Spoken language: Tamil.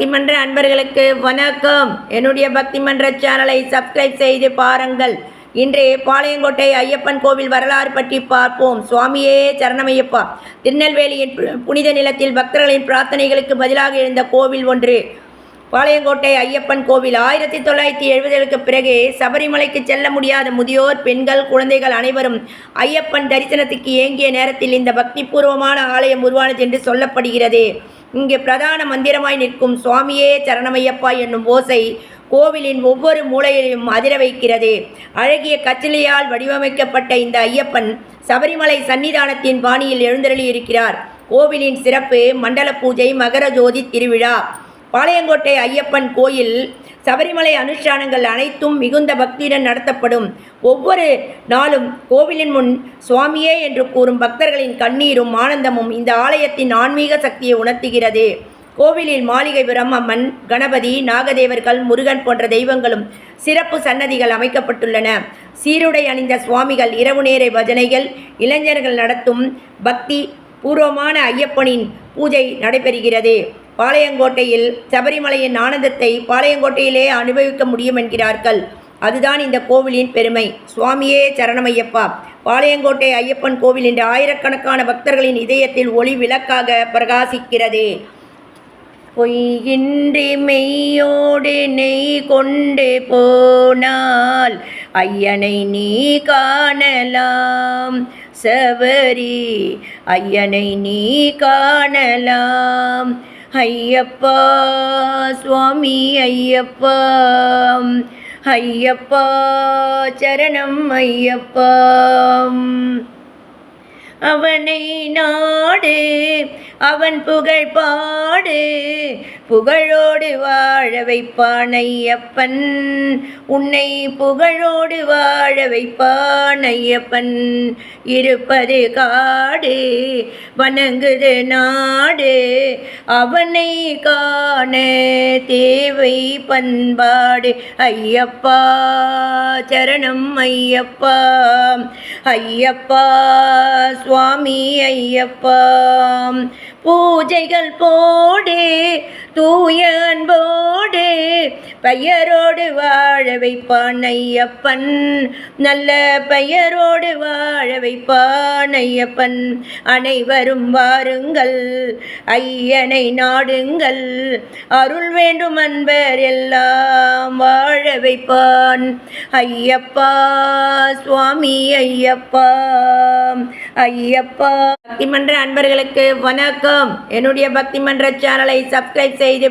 பக்தி மன்ற அன்பர்களுக்கு வணக்கம். என்னுடைய பக்தி மன்ற சேனலை சப்ஸ்கிரைப் செய்து பாருங்கள். இன்றைய பாளையங்கோட்டை ஐயப்பன் கோவில் வரலாறு பற்றி பார்ப்போம். சுவாமியே சரணமையப்பா. திருநெல்வேலியின் புனித நிலத்தில் பக்தர்களின் பிரார்த்தனைகளுக்கு பதிலாக எழுந்த கோவில் ஒன்று பாளையங்கோட்டை ஐயப்பன் கோவில். 1970களுக்கு பிறகு சபரிமலைக்கு செல்ல முடியாத முதியோர், பெண்கள், குழந்தைகள் அனைவரும் ஐயப்பன் தரிசனத்துக்கு ஏங்கிய நேரத்தில் இந்த பக்திபூர்வமான ஆலயம் உருவானது என்று சொல்லப்படுகிறது. இங்கே பிரதான மந்திரமாய் நிற்கும் சுவாமியே சரணமையப்பா என்னும் ஓசை கோவிலின் ஒவ்வொரு மூலையிலும் அதிர வைக்கிறது. அழகிய கச்சிலையால் வடிவமைக்கப்பட்ட இந்த ஐயப்பன் சபரிமலை சன்னிதானத்தின் பாணியில் எழுந்தருளி இருக்கிறார். கோவிலின் சிறப்பு மண்டல பூஜை, மகர ஜோதி திருவிழா. பாளையங்கோட்டை ஐயப்பன் கோயில் சபரிமலை அனுஷ்டானங்கள் அனைத்தும் மிகுந்த பக்தியுடன் நடத்தப்படும். ஒவ்வொரு நாளும் கோவிலின் முன் சுவாமியே என்று கூறும் பக்தர்களின் கண்ணீரும் ஆனந்தமும் இந்த ஆலயத்தின் ஆன்மீக சக்தியை உணர்த்துகிறது. கோவிலில் மாளிகை பிரம்மம்மன், கணபதி, நாகதேவர்கள், முருகன் போன்ற தெய்வங்களும் சிறப்பு சன்னதிகள் அமைக்கப்பட்டுள்ளன. சீருடை அணிந்த சுவாமிகள், இரவு நேர பஜனைகள், இளைஞர்கள் நடத்தும் பக்தி பூர்வமான ஐயப்பனின் பூஜை நடைபெறுகிறது. பாளையங்கோட்டையில் சபரிமலையின் ஆனந்தத்தை பாளையங்கோட்டையிலே அனுபவிக்க முடியும் என்கிறார்கள். அதுதான் இந்த கோவிலின் பெருமை. சுவாமியே சரணமையப்பா. பாளையங்கோட்டை ஐயப்பன் கோவில் இன்று ஆயிரக்கணக்கான பக்தர்களின் இதயத்தில் ஒளி விளக்காக பிரகாசிக்கிறது. பொய்யின்றி மெய்யோடு நெய் கொண்டு போனால் ஐயனை நீ காணலாம். சபரி ஐயனை நீ காணலாம். ஐயப்பா சுவாமி ஐயப்பா, ஐயப்பா சரணம் ஐயப்பா. அவனை நாடு, அவன் புகழ் பாடு, புகழோடு வாழ வைப்பான் ஐயப்பன். உன்னை புகழோடு வாழ வைப்பான் ஐயப்பன். இருப்பது காடு, வணங்குது நாடு, அவனை காண தேவை பண்பாடு. ஐயப்பா சரணம் ஐயப்பா, ஐயப்பா சுவாமி ஐயப்பா. பூஜைகள் போடு தூய அன்போடு, பெயரோடு வாழ வைப்பான் ஐயப்பன். நல்ல பெயரோடு வாழ வைப்பான் ஐயப்பன். அனைவரும் வாருங்கள், ஐயனை நாடுங்கள், அருள் வேண்டும் அன்பர் எல்லாம் வாழ வைப்பான் ஐயப்பா. சுவாமி ஐயப்பா, ஐயப்பா. பக்தி மன்ற அன்பர்களுக்கு வணக்கம். என்னுடைய பக்தி மன்ற சேனலை சப்ஸ்கிரைப் செய்து